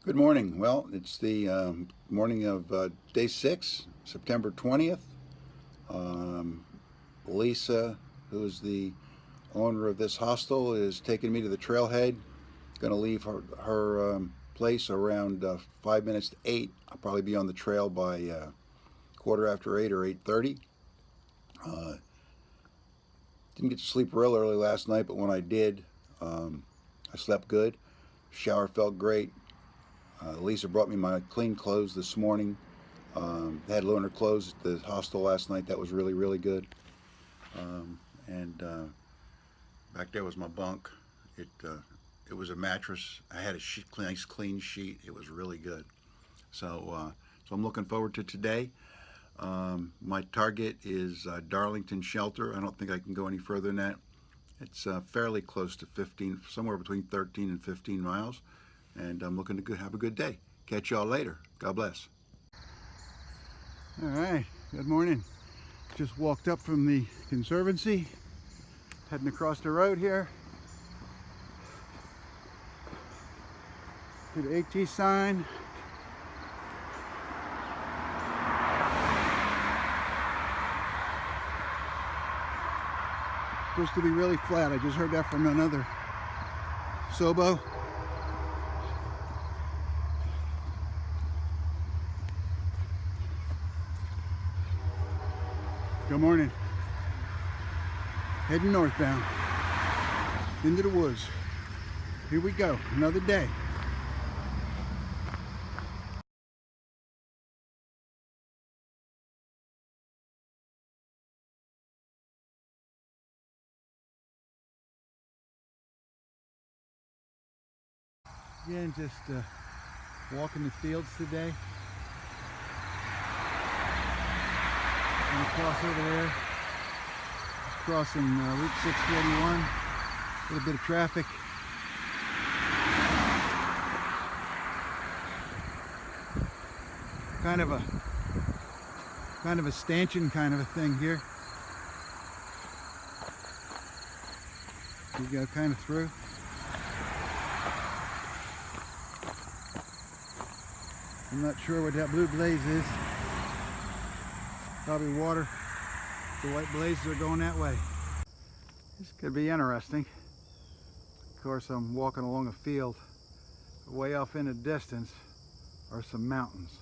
Good morning. Well, it's the morning of day 6, September 20th. Um, Lisa, who is the owner of this hostel, is taking me to the trailhead. Going to leave her place around 5 minutes to 8. I'll probably be on the trail by quarter after 8 or 8:30. Uh, didn't get to sleep real early last night, but when I did, I slept good. Shower felt great. Lisa brought me my clean clothes this morning. Had loaner clothes at the hostel last night. That was really, really good. And back there was my bunk. It was a mattress. I had a nice, clean sheet. It was really good. So I'm looking forward to today. My target is Darlington Shelter. I don't think I can go any further than that. It's fairly close to 15, somewhere between 13 and 15 miles. And I'm looking to have a good day. Catch y'all later. God bless. All right, good morning. Just walked up from the Conservancy, heading across the road here to the AT sign. Supposed to be really flat. I just heard that from another Sobo. Good morning. Heading northbound into the woods. Here we go, another day. Again, just walking the fields today. And across over there, just crossing Route 641. A little bit of traffic. Kind of a stanchion kind of a thing here. You go kind of through. I'm not sure what that blue blaze is. Probably water. The white blazes are going that way. This could be interesting. Of course, I'm walking along a field. Way off in the distance are some mountains.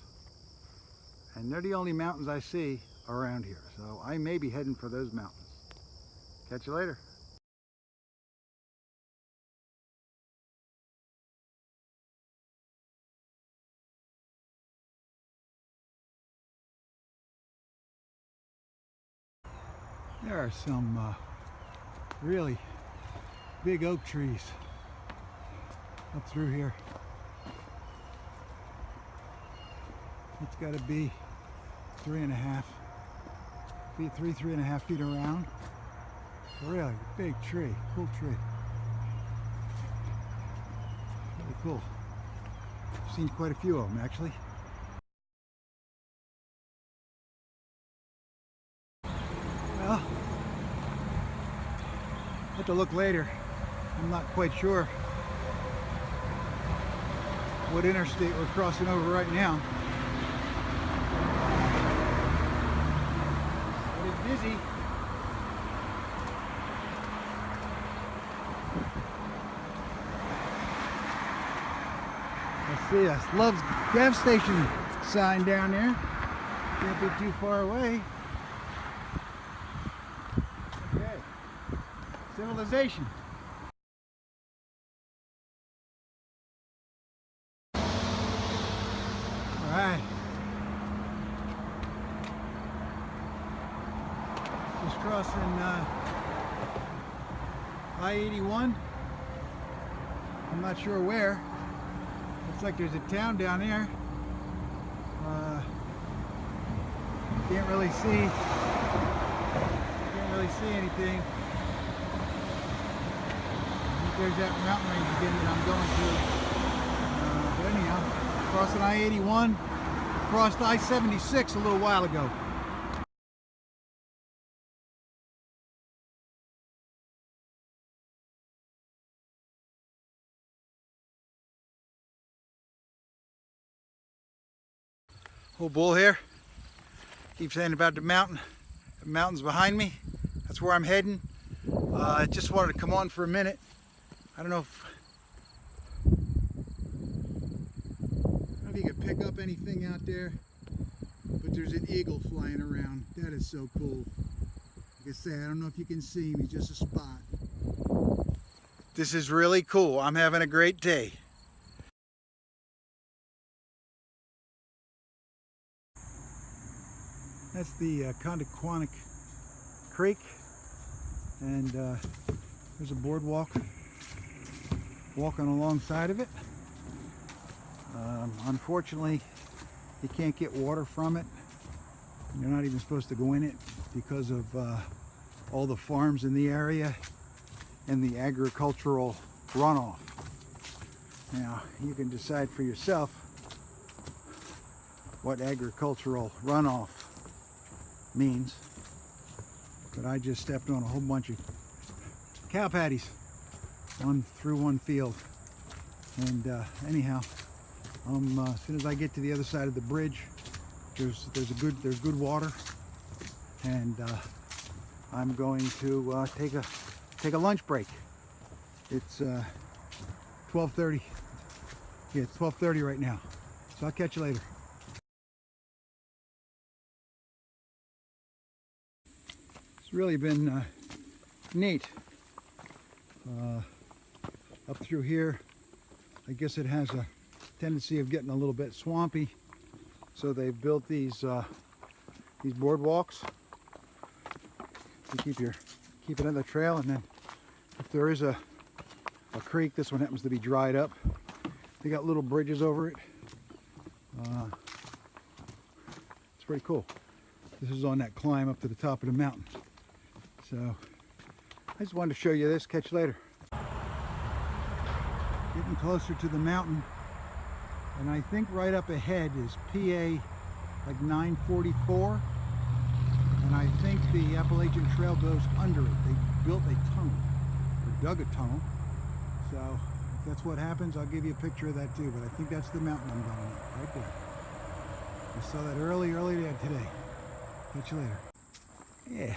And they're the only mountains I see around here. So I may be heading for those mountains. Catch you later. There are some really big oak trees up through here. It's got to be 3.5 feet, 3.5 feet around. Really big tree, cool tree. Really cool. I've seen quite a few of them actually. Well, I'll have to look later. I'm not quite sure what interstate we're crossing over right now. But it's busy. I see a Love's gas station sign down there. Can't be too far away. Okay. Civilization. Alright. Just crossing I-81. I'm not sure where. Looks like there's a town down there. Can't really see anything. I think there's that mountain range again that I'm going to. But anyhow, crossing I-81, crossed I-76 a little while ago. Old bull here. Keep saying about the mountain. The mountain's behind me. That's where I'm heading. I just wanted to come on for a minute. I don't know if you can pick up anything out there, but there's an eagle flying around. That is so cool. Like I say, I don't know if you can see him. He's just a spot. This is really cool. I'm having a great day. That's the Condaquanic Creek, and there's a boardwalk walking alongside of it. Unfortunately, you can't get water from it. You're not even supposed to go in it because of all the farms in the area and the agricultural runoff. Now, you can decide for yourself what agricultural runoff means, but I just stepped on a whole bunch of cow patties through one field, and anyhow, as soon as I get to the other side of the bridge, there's good water, and I'm going to take a lunch break. It's 12:30. Yeah, it's 12:30 right now, so I'll catch you later. Really been neat. Up through here, I guess it has a tendency of getting a little bit swampy, so they've built these boardwalks to keep it on the trail. And then if there is a creek, this one happens to be dried up, they got little bridges over it. It's pretty cool. This is on that climb up to the top of the mountain. So I just wanted to show you this. Catch you later. Getting closer to the mountain, and I think right up ahead is PA like 944, and I think the Appalachian Trail goes under it. They built a tunnel, or dug a tunnel, so if that's what happens, I'll give you a picture of that too, but I think that's the mountain I'm going up, right there. I saw that early today. Catch you later. Yeah.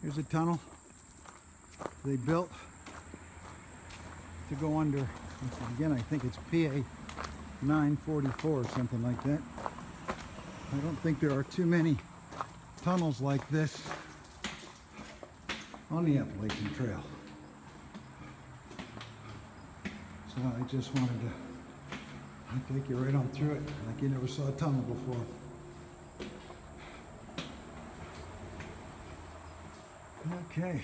Here's a tunnel they built to go under. Again, I think it's PA 944 or something like that. I don't think there are too many tunnels like this on the Appalachian Trail. So I just wanted to take you right on through it like you never saw a tunnel before. Okay,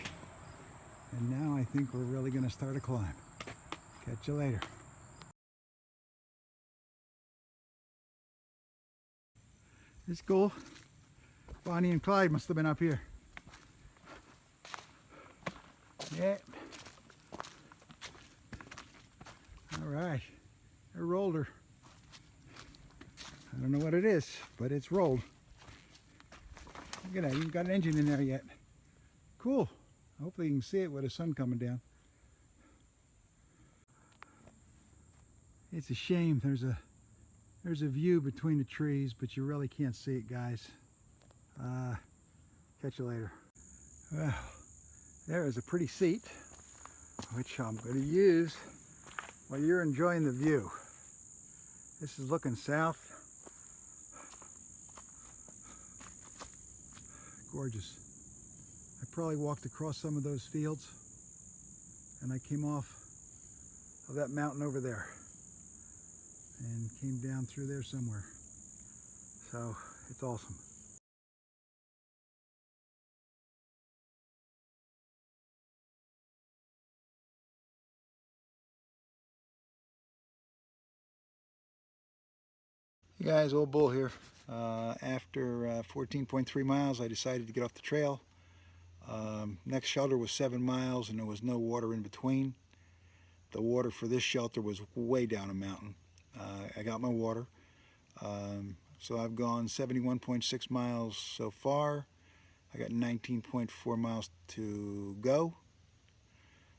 and now I think we're really going to start a climb. Catch you later. It's cool. Bonnie and Clyde must have been up here. Yeah. All right, I rolled her. I don't know what it is, but it's rolled. Look at that, even got an engine in there yet. Cool. Hopefully you can see it with the sun coming down. It's a shame there's a view between the trees, but you really can't see it, guys. Catch you later. Well, there is a pretty seat, which I'm going to use while you're enjoying the view. This is looking south. Gorgeous. I probably walked across some of those fields, and I came off of that mountain over there and came down through there somewhere. So it's awesome. Hey guys, Old Bull here. After 14.3 miles, I decided to get off the trail. Next shelter was 7 miles, and there was no water in between. The water for this shelter was way down a mountain. I got my water. So I've gone 71.6 miles so far. I got 19.4 miles to go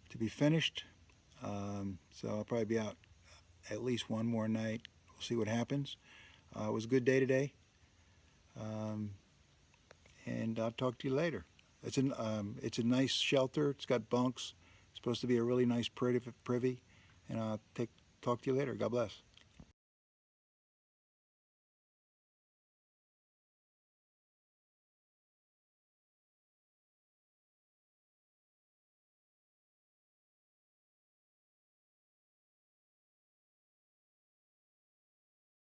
to be finished. So I'll probably be out at least one more night. We'll see what happens. It was a good day today, and I'll talk to you later. It's a nice shelter. It's got bunks. It's supposed to be a really nice privy, and I'll talk to you later. God bless.